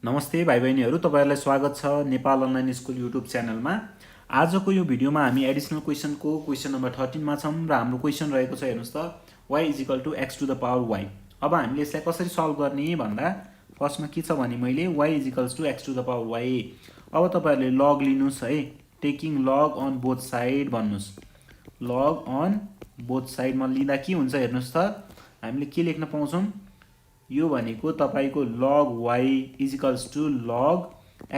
नमस्ते भाइ बहिनीहरू, तपाईहरुलाई स्वागत छ नेपाल अनलाइन स्कुल युट्युब च्यानलमा। आजको यो भिडियोमा हामी एडिसनल क्वेशनको क्वेशन नम्बर 13 मा छौं र हाम्रो क्वेशन रहेको छ हेर्नुस् त y = x to the power y। अब हामीले यसलाई कसरी सल्भ गर्ने भन्दा फर्स्टमा के छ भने मैले y = x to the power y। अब तपाईहरुले लग लिनुस् है, taking log on both side भन्नुस्। लग अन बोथ साइड मा लिँदा के हुन्छ हेर्नुस् त, हामीले के लेख्न पाउँछौं, यो भनेको तपाईको log y = log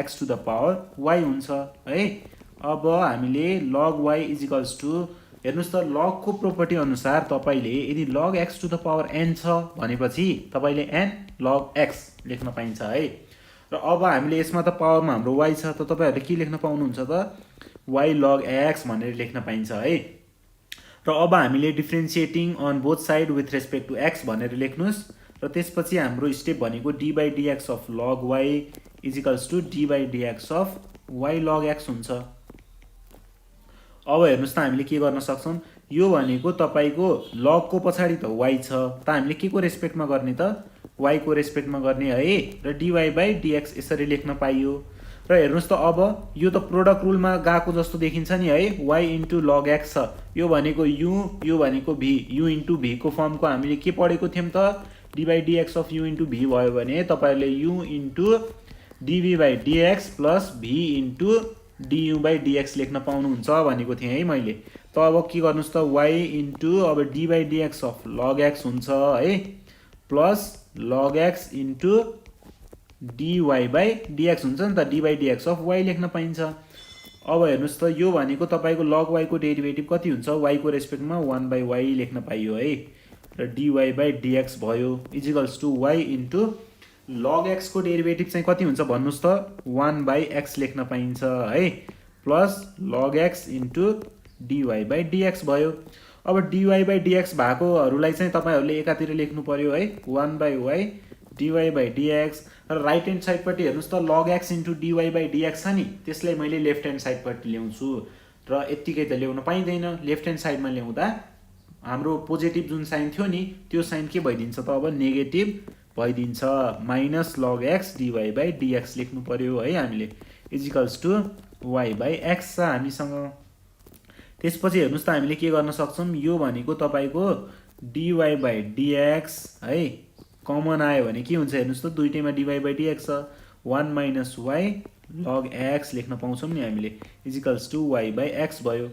x to the power y हुन्छ है। अब हामीले log y = हेर्नुस् त, log को प्रोपर्टी अनुसार तपाईले यदि log x to the power n छ भनेपछि तपाईले n log x लेख्न पाइन्छ है। र अब हामीले यसमा त पावरमा हाम्रो y छ, त तपाईहरुले के लेख्न पाउनुहुन्छ त y log x भनेर लेख्न पाइन्छ है। र अब हामीले differentiating on both side with respect to x भनेर लेख्नुस्। र त्यसपछि हाम्रो स्टेप भनेको d/dx of log y = d/dx of y log x हुन्छ। अब हेर्नुस् त, हामीले के गर्न सक्छौं, यो भनेको तपाईको log को पछाडी त y छ, त हामीले के को रेस्पेक्टमा गर्ने त y को रेस्पेक्टमा गर्ने है। र dy/dx यसरी लेख्न पाइयो। र हेर्नुस् त, अब यो त प्रोडक्ट रुलमा गएको जस्तो देखिन्छ नि है। y * log x छ, यो भनेको u, यो भनेको v, u * v को फर्मको हामीले के पढेको थियौं त, d/dx of u * v भयो भने तपाईहरुले u * dv/dx + v * du/dx लेख्न पाउनुहुन्छ भनेको थिएँ है मैले। त अब के गर्नुस् त, y * अब d/dx of log x हुन्छ है, प्लस log x * dy/dx हुन्छ नि त, d/dx of y लेख्न पाइन्छ। अब हेर्नुस् त, यो भनेको तपाईको log y को डेरिभेटिभ कति हुन्छ, y को रेस्पेक्टमा 1/y लेख्न पाइयो है। र dy/dx भयो = y * log x को डेरिभेटिभ चाहिँ कति हुन्छ भन्नुस् त, 1/x लेख्न पाइन्छ है, प्लस log x * dy/dx भयो। अब dy/dx भएकोहरुलाई चाहिँ तपाईहरुले एकातिर लेख्नु पर्यो है, 1/y dy/dx। र राइट ह्यान्ड साइडपट्टि हेर्नुस् त, log x * dy/dx छ नि, त्यसलाई मैले लेफ्ट ह्यान्ड साइडपट्टि ल्याउँछु। र यतिकै त ल्याउन पाइदैन, लेफ्ट ह्यान्ड साइडमा ल्याउँदा हाम्रो पोजिटिभ जुन साइन थियो नि, त्यो साइन के भइदिन्छ त, अब नेगेटिभ भइदिन्छ, -log x dy/dx लेख्नु पर्यो है हामीले, = y/x छ हामीसँग। त्यसपछि हेर्नुस् त, हामीले के गर्न सक्छौं, यो भनेको तपाईको dy/dx है, कमन आयो भने के हुन्छ हेर्नुस् त, दुईटैमा dy/dx छ, 1 - y log x लेख्न पाउँछौं नि हामीले, = y/x भयो।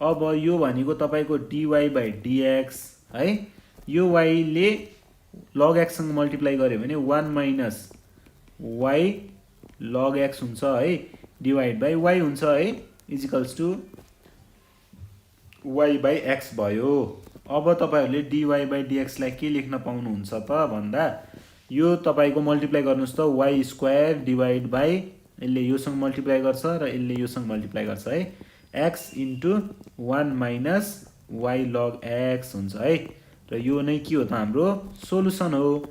अब यो भनेको तपाईको dy/dx है, यो y ले log x सँग मल्टिप्लाई गर्यो भने 1 - y log x हुन्छ है, डिवाइड/y हुन्छ है, = y/x भयो। अब तपाईहरुले dy/dx लाई के लेख्न पाउनुहुन्छ त भन्दा, यो तपाईको मल्टिप्लाई गर्नुस् त, y² डिवाइड बाइ, यसले योसँग मल्टिप्लाई गर्छ र यसले योसँग मल्टिप्लाई गर्छ है, x * 1 - y log x हुन्छ है। र यो नै के हो त, हाम्रो सोलुसन हो।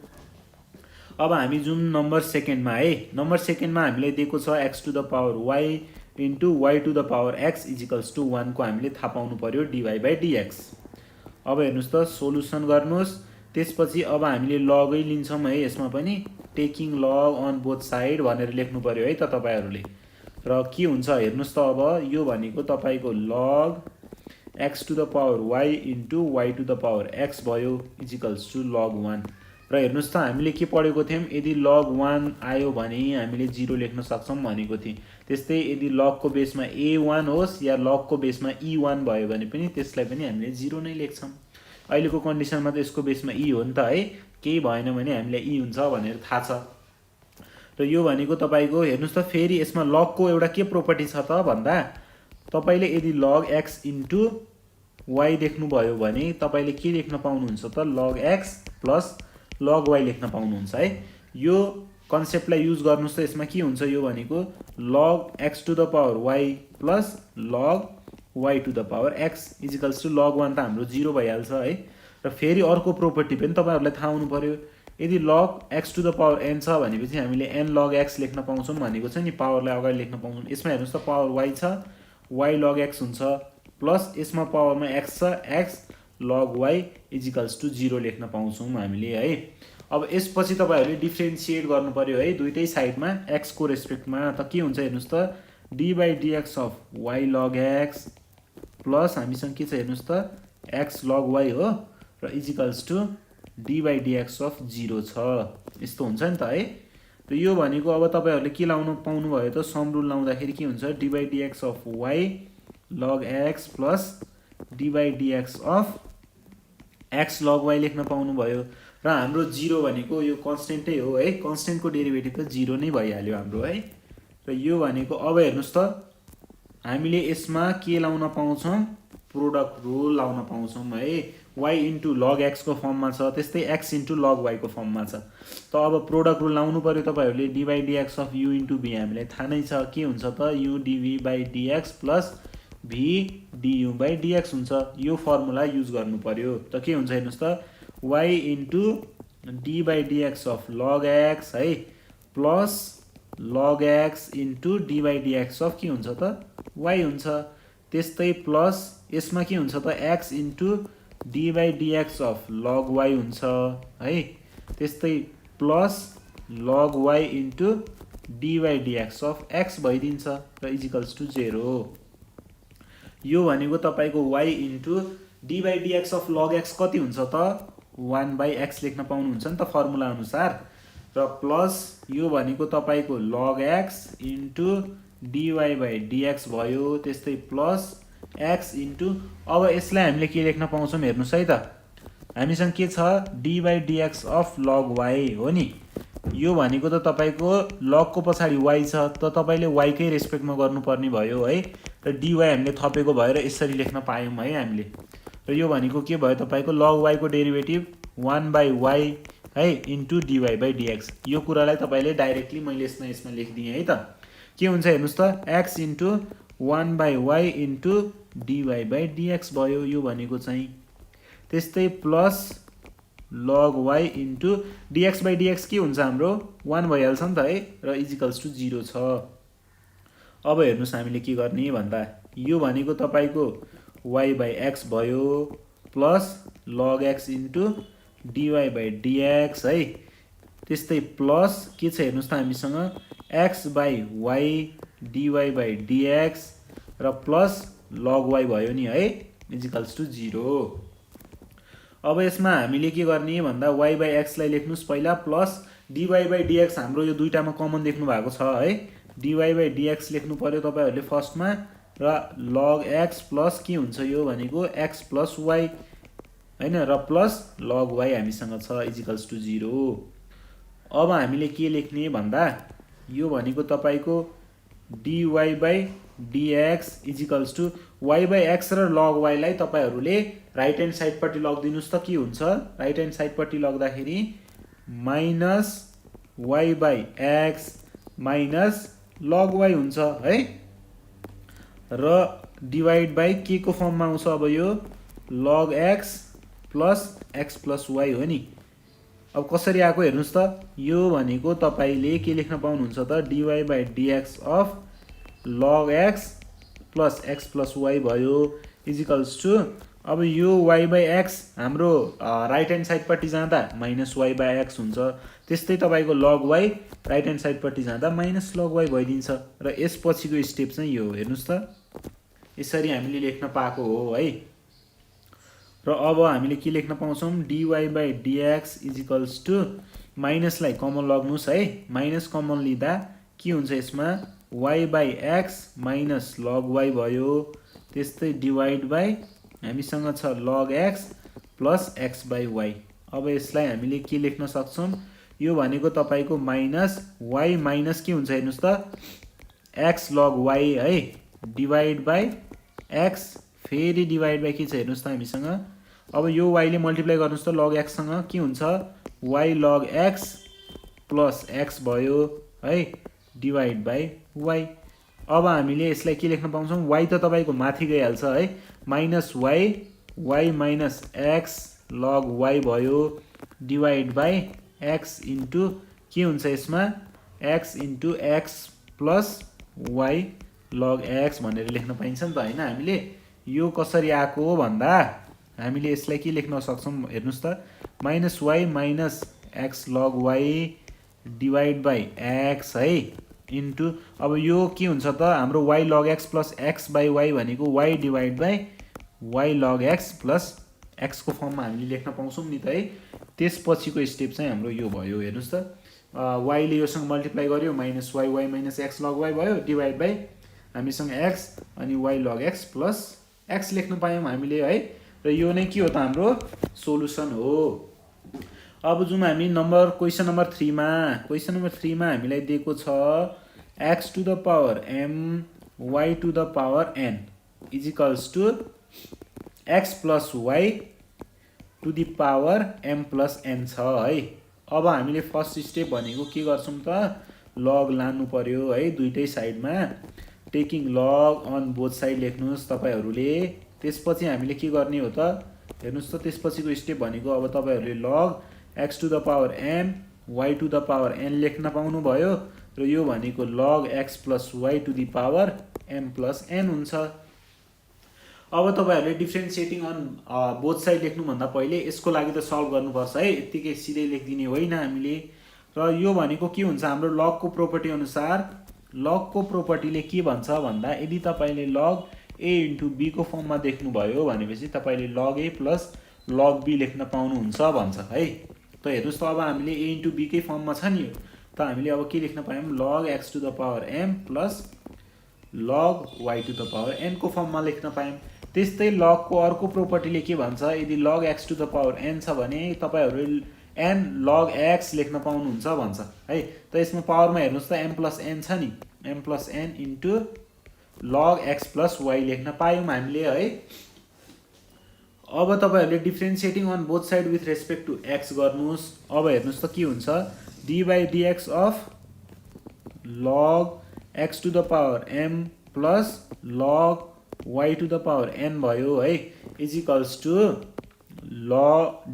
अब हामी जुन नम्बर सेकेन्डमा है, नम्बर सेकेन्डमा हामीले दिएको छ x to the power y * y to the power x = 1 को हामीले थाहा पाउनु पर्यो dy/dx। अब हेर्नुस् त, सोलुसन गर्नुस्। त्यसपछि अब हामीले लगै लिन्छौं है, यसमा पनि taking log on both side भनेर लेख्नु पर्यो है त तपाईहरुले। र के हुन्छ हेर्नुस् त, अब यो भनेको तपाईको log x to the power y * y to the power x भयो, = log 1। र हेर्नुस् त, हामीले के पढेको थियौं, यदि log 1 आयो भने हामीले 0 लेख्न सक्छौं भनेको थिएँ। त्यस्तै यदि log को बेसमा a1 होस् या log को बेसमा e1 भयो भने पनि त्यसलाई पनि हामीले 0 नै लेख्छौं। अहिलेको कन्डिसनमा त यसको बेसमा e हो नि त है, केही भएन भने हामीलाई e हुन्छ भनेर थाहा छ। र यो भनेको तपाईको हेर्नुस् त, फेरि यसमा log को एउटा के प्रोपर्टी छ त भन्दा, तपाईले यदि log x * y देख्नु भयो भने तपाईले के लेख्न पाउनुहुन्छ त, log x + log y लेख्न पाउनुहुन्छ है। यो कन्सेप्टलाई युज गर्नुस् त, यसमा के हुन्छ, यो भनेको log x to the power y + log y to the power x = log 1 त हाम्रो 0 भइहाल्छ है। र फेरि अर्को प्रोपर्टी पनि तपाईहरुलाई थाहा हुनु पर्यो, यदि log x to the power n छ भनेपछि हामीले n log x लेख्न पाउँछौं भनेको छ नि, पावरलाई अगाडि लेख्न पाउँछौं। यसमा हेर्नुस् त, पावर y छ, y log x हुन्छ, प्लस यसमा पावरमा x छ, x log y = 0 लेख्न पाउँछौं हामीले है। अब यसपछि तपाईहरुले डिफरेन्शिएट गर्नु पर्यो है दुईटै साइडमा x को रेस्पेक्टमा। त के हुन्छ हेर्नुस् त d by dx of y log x plus हामीसँग के छ हेर्नुस् त x log y हो र equals to d by dx of 0 छ। यस्तो हुन्छ नि त है। र यो भनेको अब तपाईहरुले के लाउनु पाउनु भयो त सम रुल लाउँदाखेरि के हुन्छ d by dx of y log x plus d by dx of x log y लेख्न पाउनु भयो। र हाम्रो 0 भनेको यो कन्स्टेन्टै हो है, कन्स्टेन्टको डेरिभेटिभ त 0 नै भइहाल्यो हाम्रो है। र यो भनेको अब हेर्नुस् त हामीले यसमा के लाउन पाउँछौं प्रोडक्ट रुल लाउन पाउँछौं है। y इन्टु log x को फर्ममा छ, त्यस्तै x इन्टु log y को फर्ममा छ। त अब प्रोडक्ट रुल लाउनु पर्यो तपाईहरुले d by dx of u into v हामीलाई थाहा नै छ के हुन्छ त u dv by dx plus v du by dx हुन्छ। यो फर्मुला युज गर्नु पर्यो। त के हुन्छ हेर्नुस् त y into d by dx of log x है plus log x into d by dx of के हुन्छ त y हुन्छ। त्यस्तै प्लस यसमा के हुन्छ त x into d by dx of log y हुन्छ है। त्यस्तै plus log y into d by dx of x भइदिन्छ र इक्वल्स टु 0। यो भनेको तपाईको y into d by dx of log x कति हुन्छ त 1 by x लेख्न पाउनुहुन्छ नि त फर्मुला अनुसार। र प्लस यो भनेको तपाईको log x into dy by dx भयो। त्यस्तै प्लस x इन्टु अब यसलाई हामीले के लेख्न पाउँछौं हेर्नुस् है त हामीसँग के छ d by dx of log y हो नि। यो भनेको त तपाईको log को पछाडी y छ त तपाईले y कै रेस्पेक्टमा गर्नुपर्ने भयो है। र dy हामीले थपेको भएर यसरी लेख्न पायौं है हामीले। र यो भनेको के भयो तपाईको log y को डेरिभेटिभ 1 by y है इन्टु dy by dx। यो कुरालाई तपाईले डाइरेक्टली मैले यसमा लेखिदिए है त। के हुन्छ हेर्नुस् त x into 1 by y into dy by dx भयो यो भनेको चाहिँ। त्यस्तै plus log y into dx by dx के हुन्छ हाम्रो 1 भइहाल्छ नि त है र इक्वल्स टु 0 छ। अब हेर्नुस् हामीले के गर्ने भन्दा यो भनेको तपाईको y by x भयो plus log x into dy by dx है। त्यस्तै प्लस के छ हेर्नुस् त हामीसँग x by y dy by dx र प्लस log y भयो नि है इक्वल्स टु 0। अब यसमा हामीले के गर्ने भन्दा y by x लाई लेख्नुस् पहिला प्लस dy by dx हाम्रो यो दुईटामा कमन देख्नु भएको छ है। dy by dx लेख्नु पर्यो तपाईहरुले फर्स्टमा र log x प्लस के हुन्छ यो भनेको x प्लस y हैन र प्लस log y हामीसँग छ इक्वल्स टु 0। अब हामीले के लेख्ने भन्दा यो भनेको तपाईको dy by dx equals to y by x र log y लाई तपाईहरुले राइट ह्यान्ड साइड पट्टि लग्दिनुस् त के हुन्छ राइट ह्यान्ड साइड पट्टि लग्दाखेरि minus y by x minus log y हुन्छ है। र डिवाइड बाइ के को फर्ममा आउँछ अब यो log x plus x plus y हो नि। अब कसरी आको हेर्नुस् त यो भनेको तपाईले के लेख्न पाउनुहुन्छ त dy by dx of log x plus x plus y भयो इक्वल्स टु अब यो y by x हाम्रो राइट ह्यान्ड साइड पट्टि जाँदा माइनस y by x हुन्छ। त्यस्तै तपाईको log y right hand side पट्टि जाँदा माइनस log y भइदिन्छ। र यसपछिको स्टेप चाहिँ यो हेर्नुस् त यसरी हामीले लेख्न पाएको हो है। र अब हामीले के लेख्न पाउँछौं dy by dx equals to माइनसलाई कमन लग्नुस् है। माइनस कमन लिँदा के हुन्छ यसमा y by x minus log y भयो। त्यस्तै डिवाइड बाइ हामीसँग छ log x plus x by y। अब यसलाई हामीले के लेख्न सक्छौं यो भनेको तपाईको माइनस y माइनस के हुन्छ हेर्नुस् त x log y है डिवाइड बाइ x फेरि डिवाइड बाइ के छ हेर्नुस् त हामीसँग अब यो y ले मल्टिप्लाई गर्नुस् त log x सँग के हुन्छ y log x plus x भयो है डिवाइड बाइ y। अब हामीले यसलाई के लेख्न पाउँछौं y त तपाईको माथि गइहाल्छ है minus y minus x log y भयो डिवाइड बाइ x इन्टु के हुन्छ यसमा x into x plus y log x भनेर लेख्न पाइन्छ नि त हैन। हामीले यो कसरी आको भन्दा हामीले यसलाई के लेख्न सक्छौं हेर्नुस् त minus y minus X log Y divide by X है इन्टु अब यो के हुन्छ त हाम्रो Y log x plus X by Y भनेको Y divide by Y log x plus एक्सको फर्ममा हामीले लेख्न पाउँछौँ नि त है। त्यसपछिको स्टेप चाहिँ हाम्रो यो भयो, हेर्नुहोस् त वाईले योसँग मल्टिप्लाई गर्यो minus Y Y minus X log Y भयो डिवाइड बाई हामीसँग एक्स अनि Y log x plus X लेख्न पायौँ हामीले है। र यो नै के हो त हाम्रो सोलुसन हो। अब जुम हामी क्वेसन नम्बर 3 मा हामीलाई दिएको छ x to the power am Y to the power n equals to x plus Y to the power am plus n छ है। अब हामीले फर्स्ट स्टेप भनेको के गर्छौँ त लग लानु पर्यो है दुईटै साइडमा, taking log on both side लेख्नुहोस् तपाईहरूले। त्यसपछि हामीले के गर्ने हो त हेर्नुहोस् त त्यसपछिको स्टेप भनेको अब तपाईहरूले log x to the power am Y to the power N लेख्न पाउनुभयो र यो भनेको log x plus Y to the power am plus N हुन्छ। अब तपाईहरूले डिफ्रेन्सिएटिङ अन बोथ साइड लेख्नुभन्दा पहिले यसको लागि त सल्भ गर्नुपर्छ है, यत्तिकै सिधै लेखिदिने होइन हामीले। र यो भनेको के हुन्छ हाम्रो लगको प्रोपर्टी अनुसार, लगको प्रोपर्टीले के भन्छ भन्दा यदि तपाईँले लग ए इन्टु बीको फर्ममा देख्नुभयो भनेपछि तपाईँले लग ए प्लस लग बी लेख्न पाउनुहुन्छ भन्छ है। त हेर्नुहोस् त अब हामीले ए इन्टु बीकै फर्ममा छ नि, त हामीले अब के लेख्न पायौँ log x to the power am plus log Y to the power एनको फर्ममा लेख्न पायौँ। त्यस्तै लगको अर्को प्रोपर्टीले के भन्छ, यदि log x to the power N छ भने तपाईँहरू एन लग एक्स लेख्न पाउनुहुन्छ भन्छ है। त यसमा पावरमा हेर्नुहोस् त एम प्लस एन छ नि, m plus an into log x plus y लेख्न पायौँ हामीले है। अब तपाईहरूले differentiating on both side with respect to x गर्नुहोस्। अब हेर्नुहोस् त के हुन्छ d by dx of log x to the power am plus log Y to the power an भयो है इजिकल्स टु ल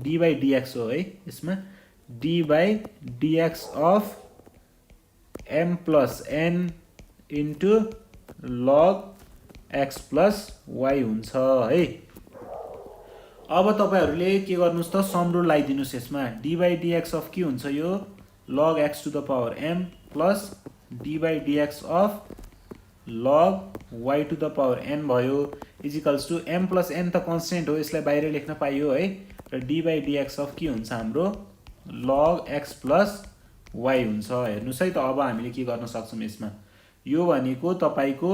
डी बाई डिएक्स हो है। यसमा d by dx of m plus an into log x plus y हुन्छ है। अब तपाईहरूले के गर्नुहोस् त सम रुल लगाइदिनुहोस् यसमा, डी बाई डिएक्स अफ के हुन्छ यो log x to the power am plus D by dx of log Y to the power an भयो equals to am plus N त कन्सटेन्ट हो, यसलाई बाहिर लेख्न पाइयो है। र डी बाई डिएक्स अफ के हुन्छ हाम्रो लग एक्स प्लस वाई हुन्छ। हेर्नुहोस् है त अब हामीले के गर्न सक्छौँ यसमा, यो भनेको तपाईँको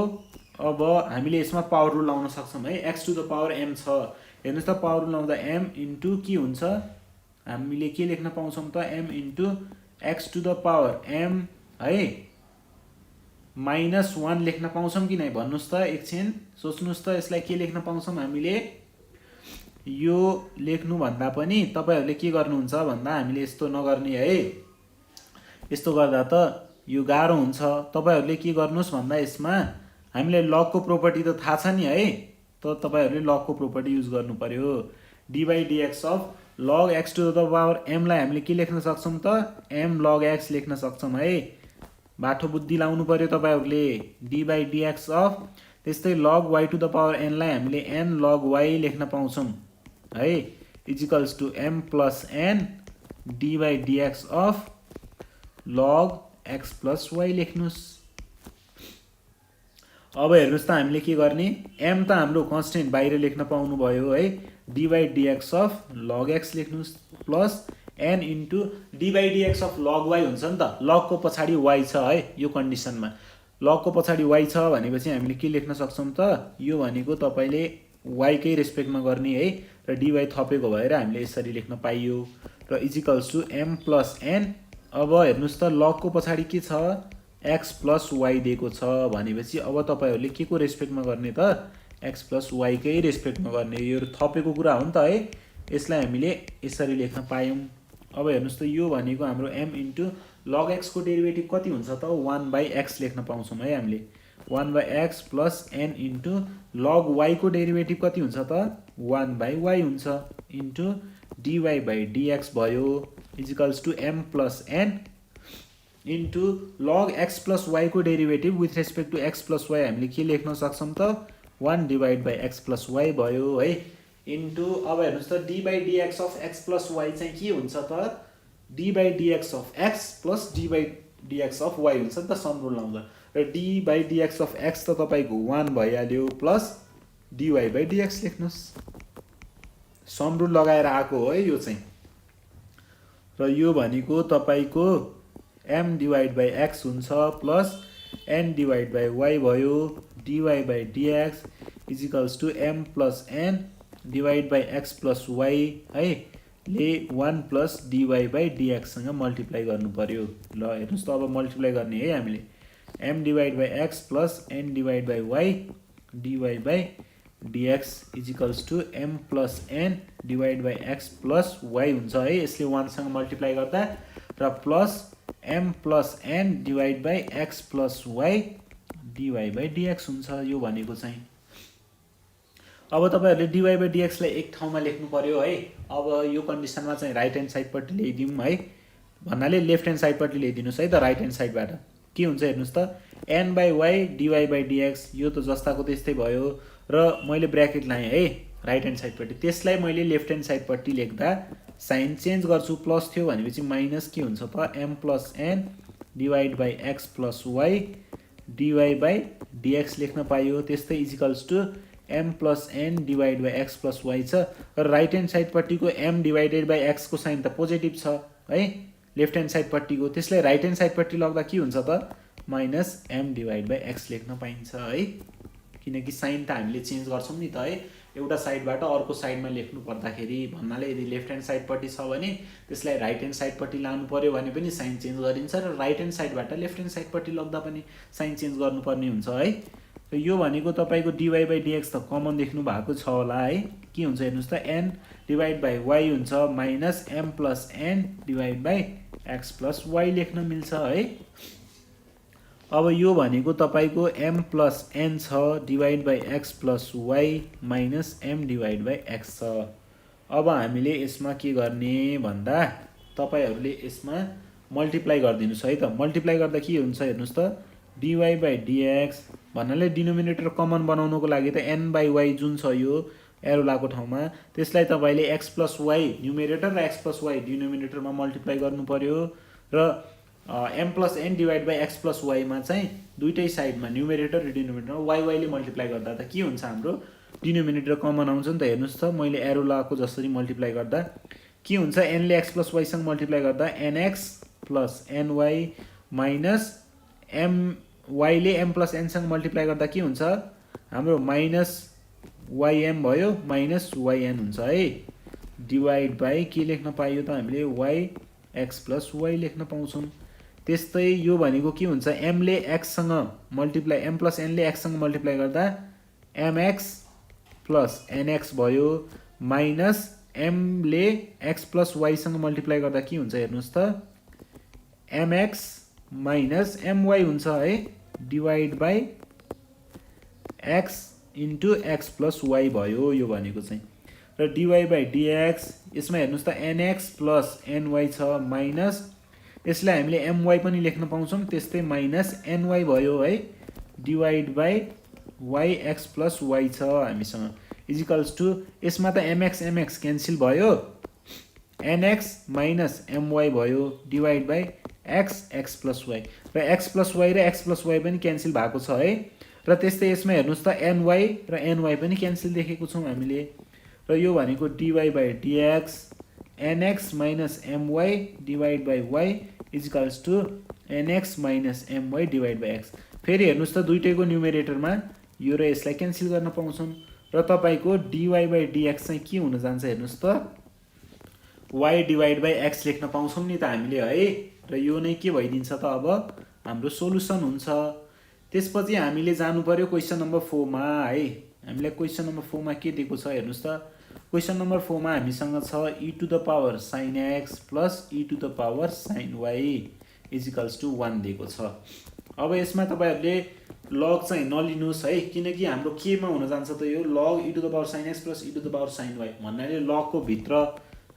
अब हामीले यसमा पावर रुल लाउन सक्छौँ है। X to the power m छ, हेर्नुहोस् त पावर रुल लाउँदा एम इन्टु के हुन्छ हामीले के लेख्न पाउँछौँ त m into x to the power m है माइनस 1 लेख्न पाउँछौँ कि नै भन्नुहोस् त, एकछिन सोच्नुहोस् त यसलाई के लेख्न पाउँछौँ हामीले। यो लेख्नुभन्दा पनि तपाईँहरूले के गर्नुहुन्छ भन्दा हामीले यस्तो नगर्ने है, यस्तो गर्दा त यो गाह्रो हुन्छ। तपाईँहरूले के गर्नुहोस् भन्दा यसमा हामीलाई लगको प्रोपर्टी त थाहा छ नि है, त तपाईँहरूले लगको प्रोपर्टी युज गर्नु पर्यो। D by dx of log x to the power एमलाई हामीले के लेख्न सक्छौँ त एम लग एक्स लेख्न सक्छौँ है, बाठो बुद्धि लाउनु पर्यो तपाईँहरूले। डी बाई डिएक्स अफ त्यस्तै log Y to the power एनलाई हामीले एन लग वाई लेख्न पाउँछौँ है equals to am plus n d by dx of log x plus y लेख्नुहोस्। अब हेर्नुहोस् त हामीले के गर्ने, एम त हाम्रो कन्सटेन्ट बाहिर लेख्न पाउनुभयो है, D by dx of log X लेख्नुहोस् plus an into D by dx of log Y हुन्छ नि त, लगको पछाडि वाई छ है। यो कन्डिसनमा लगको पछाडि वाई छ भनेपछि हामीले के लेख्न सक्छौँ त यो भनेको तपाईँले वाईकै रेस्पेक्टमा गर्ने है, र डी वाई थपेको भएर हामीले यसरी लेख्न पाइयो र equals to am plus n. अब हेर्नुहोस् त लगको पछाडि के छ एक्स प्लस वाई दिएको छ भनेपछि अब तपाईँहरूले के को रेस्पेक्टमा गर्ने त एक्स प्लस वाईकै रेस्पेक्टमा गर्ने, यो थपेको कुरा हो नि त है। यसलाई हामीले यसरी लेख्न पायौँ। अब हेर्नुहोस् त यो भनेको हाम्रो एम इन्टु लग एक्सको डेरिभेटिभ कति हुन्छ त 1 बाई एक्स लेख्न पाउँछौँ है हामीले, 1 by x plus an into log वाईको डेरिभेटिभ कति हुन्छ त 1 बाई वाई हुन्छ इन्टु डिवाई बाई डिएक्स भयो equals to am plus an into log x plus वाईको derivative with respect to x plus Y हामीले के लेख्न सक्छौँ त 1 divide by x plus Y भयो है इन्टु अब हेर्नुहोस् त D by dx of x plus Y चाहिँ के हुन्छ त D by dx of x plus D by dx of y हुन्छ नि त सम रुल लाउँदा र d by dx of x त तपाईँको 1 भइहाल्यो प्लस डिवाई बाई डिएक्स लेख्नुहोस् सम रुल लगाएर आएको हो है यो चाहिँ र यो भनेको तपाईँको m डिवाइड बाई एक्स हुन्छ plus n divide by Y भयो DY by dx equals to m plus n divide by x plus Y है ले 1 प्लस डिवाई बाई डिएक्ससँग मल्टिप्लाई गर्नु पर्यो ल हेर्नुहोस् त अब मल्टिप्लाई गर्ने है हामीले m divide by x plus n divide by y dy by dx equals to m plus n divide by x plus y हुन्छ है यसले 1 सँग मल्टिप्लाई गर्दा र plus m plus n divide by x plus Y dy by dx हुन्छ यो भनेको चाहिँ अब तपाईहरुले डिवाई बाई डिएक्सलाई एक ठाउँमा लेख्नु पर्यो है अब यो कन्डिसनमा चाहिँ राइट ह्यान्ड साइडपट्टि ल्याइदिउँ है भन्नाले लेफ्ट ह्यान्ड साइडपट्टि ल्याइदिनुस् है त राइट ह्यान्ड साइडबाट के हुन्छ हेर्नुस् त n by y dy by dx यो त जस्ताको त्यस्तै भयो र मैले ब्र्याकेट लाएँ है राइट ह्यान्ड साइडपट्टि त्यसलाई मैले लेफ्ट ह्यान्ड साइडपट्टि लेख्दा साइन चेन्ज गर्छु प्लस थियो भनेपछि माइनस के हुन्छ त m plus n divide by x plus Y dy by DX लेख्न पाइयो त्यस्तै equals to m plus n divide by x plus Y छ र राइट ह्यान्ड साइडपट्टिको m डिवाइडेड बाई एक्स को साइन त पोजिटिभ छ है लेफ्ट ह्यान्ड साइडपट्टिको त्यसलाई राइट ह्यान्ड साइडपट्टि लग्दा के हुन्छ त minus m divide by x लेख्न पाइन्छ है किनकि साइन त हामीले चेन्ज गर्छौँ नि त है एउटा साइडबाट अर्को साइडमा लेख्नु पर्दाखेरि भन्नाले यदि लेफ्ट ह्यान्ड साइडपट्टि छ भने त्यसलाई राइट ह्यान्ड साइडपट्टि लानु पर्यो भने पनि साइन चेन्ज गरिन्छ र राइट ह्यान्ड साइडबाट लेफ्ट ह्यान्ड साइडपट्टि लग्दा पनि साइन चेन्ज गर्नुपर्ने हुन्छ है र यो भनेको तपाईको डिवाई बाई डिएक्स त कमन देख्नु भएको छ होला है के हुन्छ हेर्नुस् त n डिवाइड बाई वाई हुन्छ minus m plus n divide by x plus y लेख्न मिल्छ है अब यो भनेको तपाईको m प्लस n छ divide by x plus y minus m divide by x छ अब हामीले यसमा के गर्ने भन्दा तपाईहरुले यसमा मल्टिप्लाई गरिदिनुस् है त मल्टिप्लाई गर्दा के हुन्छ हेर्नुस् त डिवाई बाई डिएक्स भन्नाले डिनोमिनेटर कमन बनाउनको लागि त n बाई वाई जुन छ यो एरो लाको ठाउँमा त्यसलाई तपाईले x प्लस वाई न्युमेरेटर र x प्लस वाई डिनोमिनेटरमा मल्टिप्लाई गर्नु पर्यो र m plus n divide by x plus वाईमा चाहिँ दुईटै साइडमा न्युमेरेटर र डिनोमिनेटरमा वाई वाईले मल्टिप्लाई गर्दा त के हुन्छ हाम्रो डिनोमिनेटर कमन आउँछ नि त हेर्नुस् त मैले एरो लाको जसरी मल्टिप्लाई गर्दा के हुन्छ n ले x प्लस वाई सँग मल्टिप्लाई गर्दा nx plus ny minus m y ले m प्लस n सँग मल्टिप्लाई गर्दा के हुन्छ हाम्रो माइनस ym भयो माइनस yn हुन्छ है डिवाइड बाई के लेख्न पाइयो त हामीले yx प्लस y लेख्न पाउँछौं त्यस्तै यो भनेको के हुन्छ m ले x सँग मल्टिप्लाई m प्लस n ले x सँग मल्टिप्लाई गर्दा mx प्लस nx भयो माइनस m ले x प्लस y सँग मल्टिप्लाई गर्दा के हुन्छ हेर्नुस् त mx माइनस my हुन्छ है divide by x into x plus y भयो यो भनेको चाहिँ र डिवाई बाई डिएक्स यसमा हेर्नुस् त nx प्लस ny छ माइनस यसलाई हामीले my पनि लेख्न पाउँछौं त्यस्तै माइनस ny भयो है divide by yx plus y छ हामीसँग इजिकल्स टु यसमा त mx क्यान्सल भयो nx माइनस my भयो divide by x plus y र x प्लस y र x प्लस y पनि क्यान्सल भएको छ है र त्यस्तै यसमा हेर्नुस् त ny र ny पनि क्यान्सल देखेको छौं हामीले र यो भनेको dy by dx nx minus my divide by y equals to nx minus my divide by x फेरि हेर्नुस् त दुईटैको न्युमेरेटरमा यो र यसलाई क्यान्सल गर्न पाउँछौं र तपाईको dy बाई dx चाहिँ के हुन जान्छ हेर्नुस् त y डिवाइड बाई x लेख्न पाउँछौं नि त हामीले है र यो नै के भइदिन्छ त अब हाम्रो सोलुसन हुन्छ त्यसपछि हामीले जानु पर्यो क्वेशन नम्बर 4 मा है हामीलाई क्वेशन नम्बर 4 मा के दिएको छ हेर्नुस् त क्वेशन नम्बर 4 मा हामीसँग छ e to the power sin x plus e to the power sin y equals to 1 दिएको छ अब यसमा तपाईहरुले लग चाहिँ नलिनुस् है किनकि हाम्रो के मा हुन जान्छ त यो log e to the power sin x plus e to the power sin y भन्नाले log को भित्र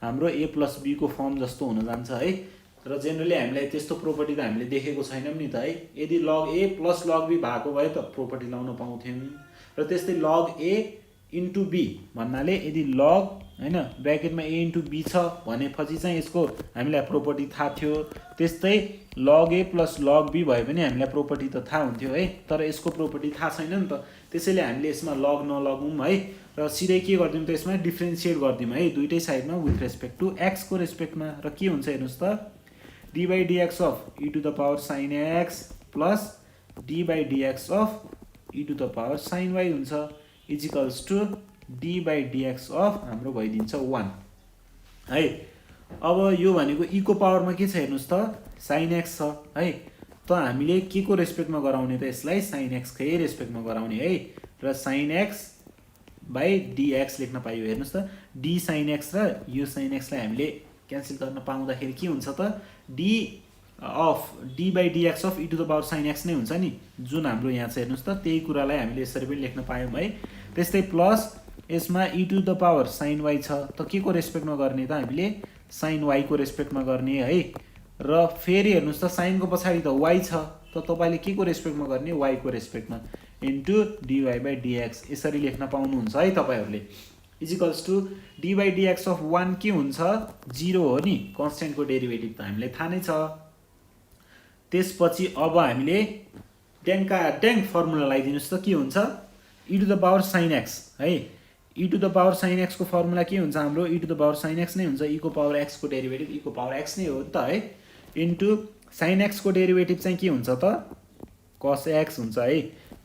हाम्रो a प्लस b को फर्म जस्तो हुन जान्छ है र जेनरली हामीलाई त्यस्तो प्रोपर्टी त हामीले देखेको छैनौं नि त है यदि log a plus log b भएको भए त प्रोपर्टी लाउन पाउँथ्यौं र त्यस्तै log a इन्टु b भन्नाले यदि log हैन ब्र्याकेटमा a इन्टु b छ भनेपछि चाहिँ यसको हामीलाई प्रोपर्टी थाहा थियो त्यस्तै log a plus log b भयो भने हामीलाई प्रोपर्टी त थाहा हुन्थ्यो है तर यसको प्रोपर्टी थाहा छैन नि त त्यसैले हामीले यसमा log नलगौँ है र सिधै के गर्दियौँ त यसमा डिफ्रेन्सिएट गर्दियौँ है दुईटै साइडमा विथ रेस्पेक्ट टु x को रेस्पेक्टमा र के हुन्छ हेर्नुस् त d by dx of e to the power sin x plus d by dx of e to the power sin y हुन्छ is equals to d by dx of हाम्रो भइदिन्छ 1 है अब यो भनेको e को पावरमा के छ हेर्नुस् त sin x छ है त हामीले के को रेस्पेक्टमा गराउने त यसलाई sin x कै रेस्पेक्टमा गराउने है र sin x by dx लेख्न पाइयो हेर्नुस् त d sin x र यो sin x लाई हामीले क्यान्सल गर्न पाउँदाखेरि के हुन्छ त d by dx of e to the power sin x नै हुन्छ नि जुन हाम्रो यहाँ छ हेर्नुस् त त्यही कुरालाई हामीले यसरी पनि लेख्न पायौं है त्यस्तै प्लस यसमा e to the power sin y छ त के को रेस्पेक्टमा गर्ने त हामीले sin y को रेस्पेक्टमा गर्ने है र फेरि हेर्नुस् त sin को पछाडी त y छ त तपाईले के को रेस्पेक्टमा गर्ने y को रेस्पेक्टमा इन्टु dy by dx यसरी लेख्न पाउनुहुन्छ है तपाईहरुले is equals to d by dx of 1 के हुन्छ 0 हो नि कन्स्टेन्ट को डेरिभेटिभ त हामीले थाहा नै छ त्यसपछि अब हामीले ट्याङका ट्याङ फर्मुला लगाइदिनुस् त के हुन्छ e to the power sin x है e to the power sin x को फर्मुला के हुन्छ हाम्रो e to the power sin x नै हुन्छ e को पावर x को डेरिभेटिभ e को पावर x नै हो नि त है इन्टु sin x को डेरिभेटिभ चाहिँ के हुन्छ त cos x हुन्छ है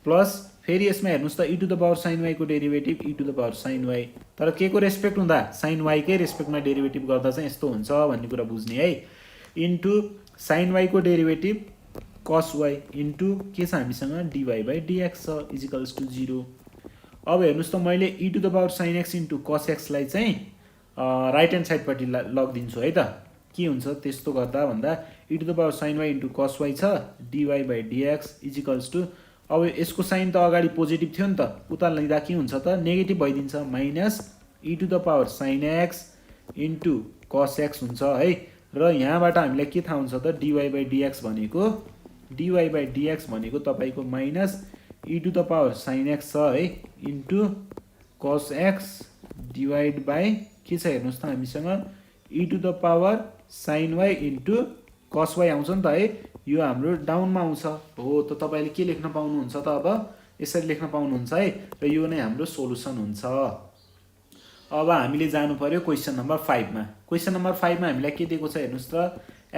प्लस फेरि यसमा हेर्नुस् त e to the power sin y को derivative e to the power sin y तर के को रेस्पेक्ट हुँदा sin y कै रेस्पेक्टमा डेरिभेटिभ गर्दा चाहिँ यस्तो हुन्छ भन्ने कुरा बुझ्ने है इन्टु sin y को डेरिभेटिभ cos y इन्टु के छ हामीसँग dy by dx छ इज इक्वल्स टु 0 अब हेर्नुस् त मैले e to the power sin x into cos x लाई चाहिँ राइट ह्यान्ड साइडपट्टि लगिदिन्छु है त के हुन्छ त्यस्तो गर्दा भन्दा e to the power sin y into cos y छ dy by dx is equals to अब यसको साइन त अगाडि पोजिटिभ थियो नि त उता लिँदा के हुन्छ त नेगेटिभ भइदिन्छ minus e to the power sin x into cos x हुन्छ है र यहाँबाट हामीलाई के थाहा हुन्छ त dy by dx भनेको तपाईको minus e to the power sin x छ है into cos x divide by के छ हेर्नुस् त हामीसँग e to the power sin y into cos y आउँछ नि त है यो हाम्रो डाउनमा आउँछ हो त तपाईले के लेख्न पाउनुहुन्छ त अब यसरी लेख्न पाउनुहुन्छ है र यो नै हाम्रो सोलुसन हुन्छ अब हामीले जानु पर्यो क्वेशन नम्बर 5 मा क्वेशन नम्बर 5 मा हामीलाई के दिएको छ हेर्नुस् त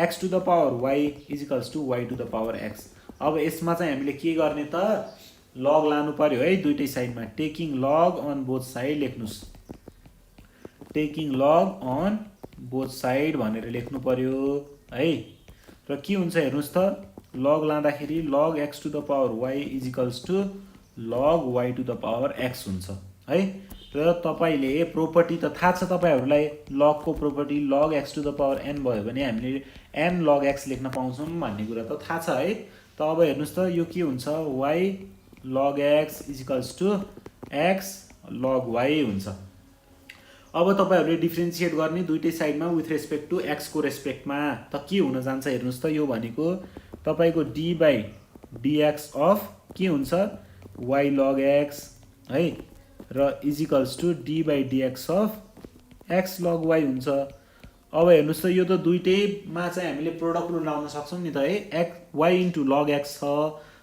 x to the power y is equals to y to the power x अब यसमा चाहिँ हामीले के गर्ने त log लानु पर्यो है दुईटै साइडमा taking log on both side लेख्नुस् taking log on both side भनेर लेख्नु पर्यो है र के हुन्छ हेर्नुस् त log लाँदाखेरि log x to the power y is equals to log y to the power x हुन्छ है र तपाईले प्रोपर्टी त थाहा छ तपाईहरुलाई log को property log x to the power n भयो भने हामीले n log x लेख्न पाउँछौं भन्ने कुरा त थाहा छ है त अब हेर्नुस् त यो के हुन्छ y log x is equals to x log y हुन्छ अब तपाईहरुले डिफरेन्शिएट गर्ने दुईटै साइडमा विथ रेस्पेक्ट टु x को रेस्पेक्टमा त के हुन जान्छ हेर्नुस् त यो भनेको तपाईको d by dx अफ के हुन्छ y log x है र is equals to d by dx of x log y हुन्छ अब हेर्नुस् त यो त दुईटैमा चाहिँ हामीले प्रोडक्ट रुल लाउन सक्छौं नि त है y इन्टु log x छ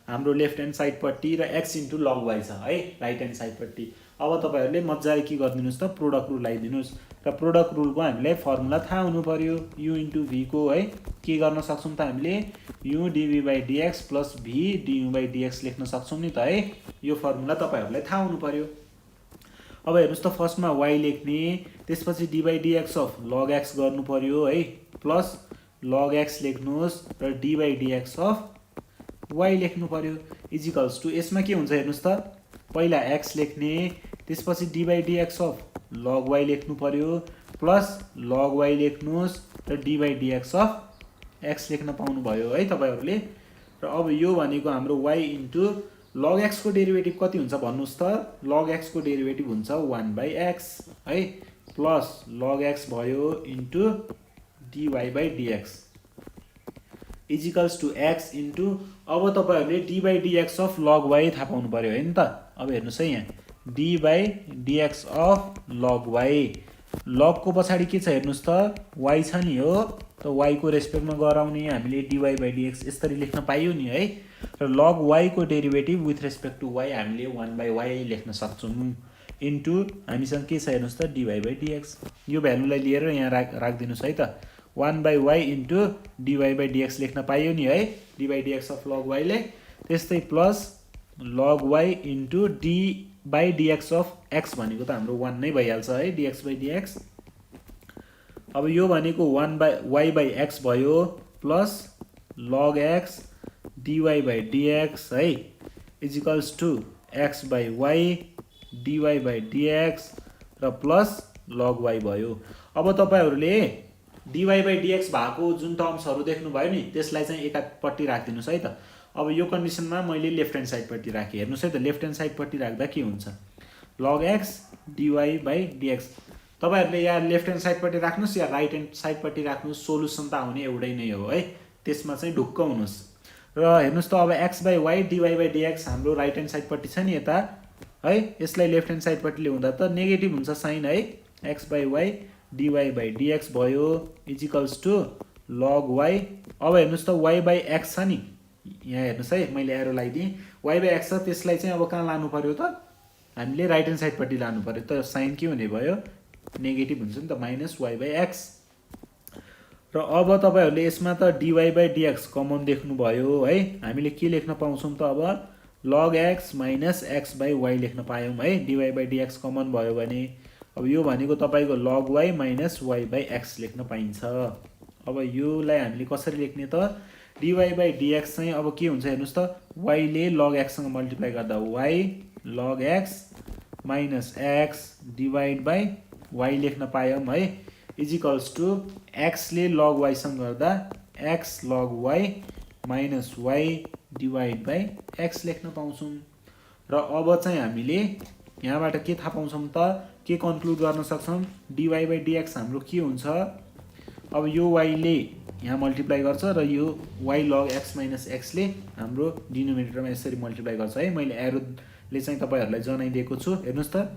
हाम्रो लेफ्ट ह्यान्ड साइडपट्टि र x इन्टु log y छ है राइट ह्यान्ड साइडपट्टि अब तपाईहरुले मज्जाले के गर्दिनुस् त प्रोडक्ट रुल लगाइदिनुस् र प्रोडक्ट रुलको हामीले फर्मुला थाहा हुनु पर्यो u इन्टु v को है के गर्न सक्छौं त हामीले u dv by dx plus v du by dx लेख्न सक्छौं नि त है यो फर्मुला तपाईहरुलाई थाहा हुनु पर्यो अब हेर्नुस् त फर्स्टमा y लेख्ने त्यसपछि d by dx of log x गर्नु पर्यो है प्लस log x लेख्नुस् र d by dx of y लेख्नु पर्यो इज इक्वल्स टु यसमा के हुन्छ हेर्नुस् त पहिला x लेख्ने त्यसपछि d by dx of log y लेख्नु पर्यो प्लस log y लेख्नुस् र d by dx of x लेख्न पाउनु भयो है तपाईहरुले र अब यो भनेको हाम्रो y इन्टु log x को डेरिभेटिभ कति हुन्छ भन्नुस् त log x को डेरिभेटिभ हुन्छ 1 by x है प्लस log x भयो into dy by dx is equals to x into अब तपाईहरुले d by dx of log y थाहा पाउनु पर्यो हैन त अब हेर्नुस् है यहाँ d by dx of log y लगको पछाडि के छ हेर्नुस् त y छ नि हो त y को रेस्पेक्टमा गराउने हामीले dy by dx यसरी लेख्न पाइयो नि है र log y को derivative with respect to y हामीले 1/y लेख्न सक्छौं इन्टु हामीसँग के छ हेर्नुस् त dy by dx यो भ्यालुलाई लिएर यहाँ राखिदिनुस् है त 1/y into dy by dx लेख्न पाइयो नि है dy by dx of log y ले त्यस्तै plus log y into d by dx of x भनेको त हाम्रो 1 नै भइहाल्छ है dx by dx अब यो भनेको 1/y by x भयो plus log x dy by dx है is equals to x by y dy by dx र प्लस log y भयो अब तपाईहरुले dy by dx भएको जुन टर्म्सहरु देख्नु भयो नि त्यसलाई चाहिँ एकापट्टि राख्दिनुस् है त अब यो कन्डिसनमा मैले लेफ्ट ह्यान्ड साइड पट्टि राखे हेर्नुस् है त लेफ्ट ह्यान्ड साइड पट्टि राख्दा के हुन्छ log x dy by dx तपाईहरुले यहाँ लेफ्ट ह्यान्ड साइड पट्टि राख्नुस् या राइट ह्यान्ड साइड पट्टि राख्नुस् सोलुसन त आउने एउटै नै हो है त्यसमा चाहिँ ढुक्क हुनुस् र हेर्नुस् त अब x by y dy by dx हाम्रो राइट ह्यान्ड साइड पट्टि छ नि यता है यसलाई लेफ्ट ह्यान्ड साइड पट्टि ल्याउँदा त नेगेटिभ हुन्छ साइन है x by y dy by dx भयो is equals to log y अब हेर्नुस् त y by x छ नि यहाँ हेर्नुस् है मैले एरो लगाइदिएँ y by x छ त्यसलाई चाहिँ अब कहाँ लानु पर्यो त हामीले राइट ह्यान्ड साइड पट्टि लानु पर्यो त साइन के हुने भयो नेगेटिभ हुन्छ नि त माइनस y by x र अब तपाईहरुले यसमा त dy by dx कमन देख्नु भयो है हामीले के लेख्न पाउँछौं त अब log x minus x by y लेख्न पायौं है dy by dx कमन भयो भने अब यो भनेको तपाईको log y minus y by x लेख्न पाइन्छ अब योलाई हामीले कसरी लेख्ने त dy by dx चाहिँ अब के हुन्छ हेर्नुस् त y ले log x सँग मल्टिप्लाई गर्दा y log x minus x divide by y लेख्न पायौं है इज इक्वल्स टु x ले log y सँग गर्दा x log y minus y divide by x लेख्न पाउँछौं र अब चाहिँ हामीले यहाँबाट के थाहा पाउँछौं त के कन्क्लुड गर्न सक्छौं dy by dx हाम्रो के हुन्छ अब यो y ले यहाँ मल्टिप्लाई गर्छ र यो y log x minus x ले हाम्रो डिनोमिनेटरमा यसरी मल्टिप्लाई गर्छ है मैले एरो ले चाहिँ तपाईहरुलाई जनाइदिएको छु हेर्नुस् त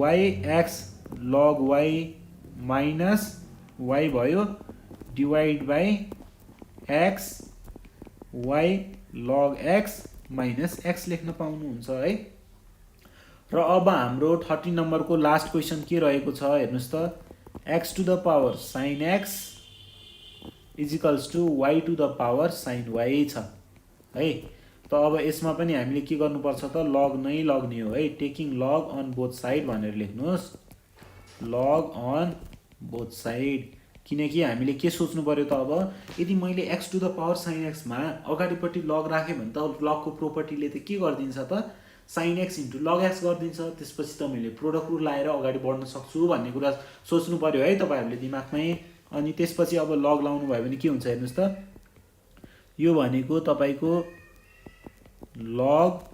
y x log y minus y भयो divide by x y log x minus x लेख्न पाउनुहुन्छ है र अब हाम्रो 30 नम्बरको लास्ट क्वेशन के रहेको छ हेर्नुस् त x to the power sin x is equals to y to the power sin y छ है त अब यसमा पनि हामीले के गर्नुपर्छ त log नै लग्ने हो है taking log on both side भनेर लेख्नुस् log on both side किनकि हामीले के सोच्नु पर्यो त अब यदि मैले x to the power sin x मा अगाडिपट्टि log राखे भने त log को प्रोपर्टीले त के गर्दिन्छ त sin x into log x गर्दिन्छ त्यसपछि त मैले प्रोडक्ट रुल लाएर अगाडि बढ्न सक्छु भन्ने कुरा सोच्नु पर्यो है तपाईहरुले दिमागमै अनि त्यसपछि अब log लाउनु भयो भने के हुन्छ हेर्नुस् त यो भनेको तपाईको log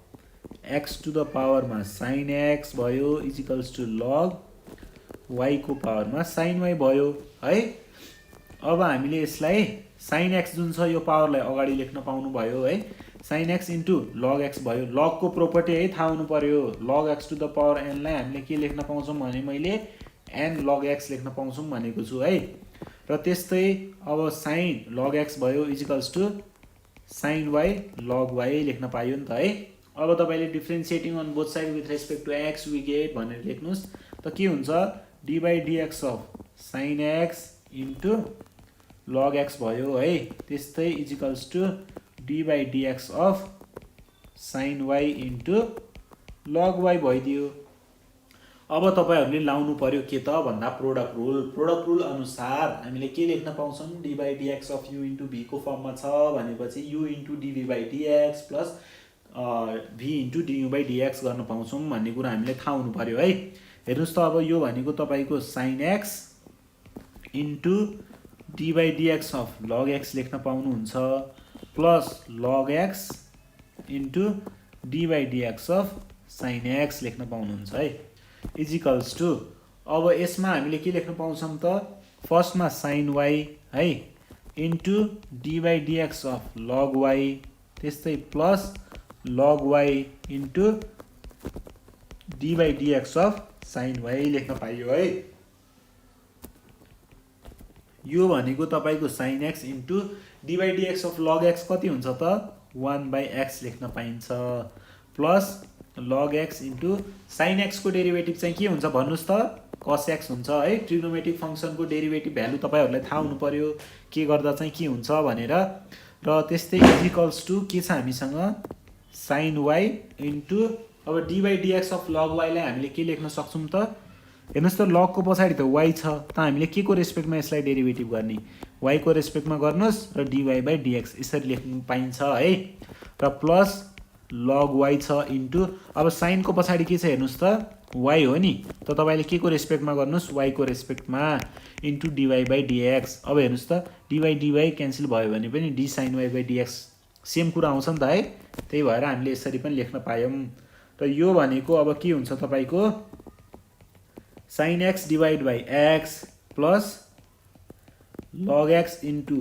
x to the power मा sin x भयो is equals to log y को पावर मा sin y भयो है अब हामीले यसलाई sin x जुन छ यो पावरलाई अगाडि लेख्न पाउनु भयो है sin x into log x भयो log को प्रोपर्टी है थाहा हुनु पर्यो log x to the power n लाई हामीले के लेख्न पाउँछौं भने मैले n log x लेख्न पाउँछौं भनेको छु है र त्यस्तै अब sin log x भयो is equals to sin y log y लेख्न पाइयो नि त है अब तपाईले differentiating on both side with respect to x we get भनेर लेख्नुस् त के हुन्छ d by dx of sin x into log x भयो है त्यस्तै is equals to d by dx of sin y into log y भइदियो अब तपाईहरुले लाउनु पर्यो के त भन्दा प्रोडक्ट रुल अनुसार हामीले के लेख्न पाउँछौं d by dx of u into v को फर्ममा छ भनेपछि u into dv by dx plus v into du by dx गर्न पाउँछौं भन्ने कुरा हामीले थाहा हुनु पर्यो है हेर्नुस् त अब यो भनेको तपाईको sin x into d by dx of log x लेख्न पाउनुहुन्छ plus log x into d by dx of sin x लेख्न पाउनुहुन्छ है इज इक्वल्स टु अब यसमा हामीले के लेख्न पाउँछौं त फर्स्टमा sin y है into d by dx of log y त्यस्तै plus log y into d by dx of sin y लेख्न पाइयो है यो भनेको तपाईको sin x into dy dx of log x कति हुन्छ त 1/x लेख्न पाइन्छ plus log x into sin x को डेरिभेटिभ चाहिँ के हुन्छ भन्नुस् त cos x हुन्छ है। ट्रिग्नोमेट्रिक फंक्सनको डेरिभेटिभ भ्यालु तपाईहरुलाई थाहा हुनु पर्यो के गर्दा चाहिँ के हुन्छ भनेर। र त्यस्तै इक्वल्स टु के छ हामीसँग sin y इन्टु अब dy dx of log y लाई हामीले के लेख्न सक्छौं त हेर्नुस् त log को पछाडी त y छ त हामीले के को रेस्पेक्टमा यसलाई डेरिभेटिभ गर्ने y को रेस्पेक्टमा गर्नुस् र dy/dx यसरी लेख्न पाइन्छ है। र प्लस log y छ इन्टु अब sin को पछाडी के छ हेर्नुस् त y हो नि त तपाईले के को रेस्पेक्टमा गर्नुस् y को रेस्पेक्टमा इन्टु dy/dx। अब हेर्नुस् त dy क्यान्सल भयो भने पनि d sin y/dx सेम कुरा आउँछ नि त है। त्यही भएर हामीले यसरी पनि लेख्न पायौं। र यो भनेको अब के हुन्छ तपाईको sin x divided by x plus log x into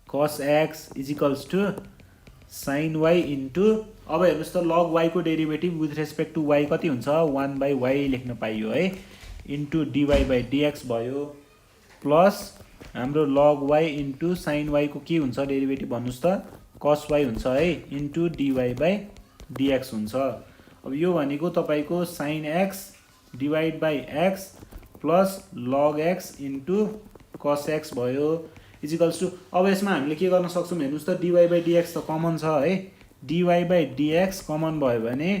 cos x is equals to sin y into अब हेर्नुस् त log y को derivative with respect to y कति हुन्छ 1/y लेख्न पाइयो है इन्टु dy/dx भयो प्लस हाम्रो log y into sin y को के हुन्छ डेरिभेटिभ भन्नुस् त cos y हुन्छ है इन्टु dy/dx हुन्छ। अब यो भनेको तपाईको sin x divide by x plus log x into cos x भयो इजिकल्स टु अब यसमा हामीले के गर्न सक्छौं हेर्नुस् त dy/dx त कमन छ है dy/dx कमन भयो भने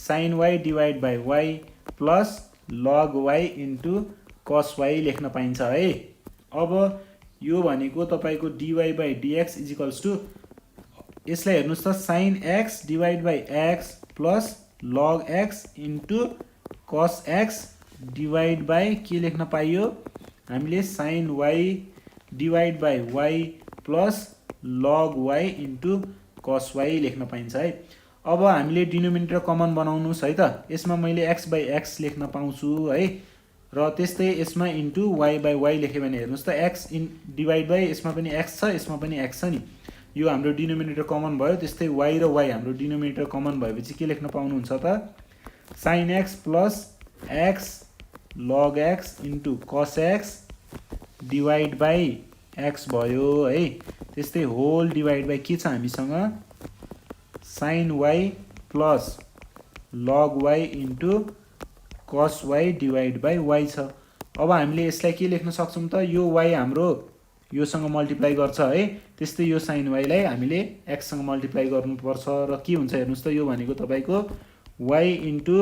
sin y divide by y plus log y into cos y लेख्न पाइन्छ है। अब यो भनेको तपाईको dy/dx इजिकल्स टु यसलाई हेर्नुस् त sin x divide by x plus log x into cos x divide by के लेख्न पाइयो हामीले sin y divide by y plus log y into cos y लेख्न पाइन्छ है। अब हामीले डिनोमिनेटर कमन बनाउनुस् है त यसमा मैले x/x लेख्न पाउँछु है र त्यस्तै यसमा इन्टु y/y लेखे भने हेर्नुस् त x इन डिवाइड बाई यसमा पनि x छ यसमा पनि x छ नि यो हाम्रो डिनोमिनेटर कमन भयो। त्यस्तै y र y हाम्रो डिनोमिनेटर कमन भएपछि के लेख्न पाउनुहुन्छ त sin x plus x log x into cos x divide by x भयो है। त्यस्तै होल डिवाइड बाई के छ हामीसँग sin y plus log y into cos y divide by y छ। अब हामीले यसलाई के लेख्न सक्छौं त यो y हाम्रो योसँग मल्टिप्लाई गर्छ है त्यस्तै यो sin y लाई हामीले x सँग मल्टिप्लाई गर्नुपर्छ र के हुन्छ हेर्नुस् त यो भनेको तपाईको y into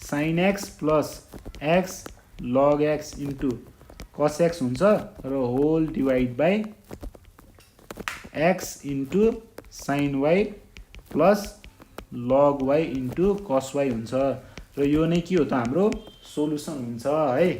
sin x plus x log x into cos x हुन्छ र whole divide by x into sin y plus log y into cos y हुन्छ र यो नै के हो त हाम्रो सोलुसन हुन्छ है।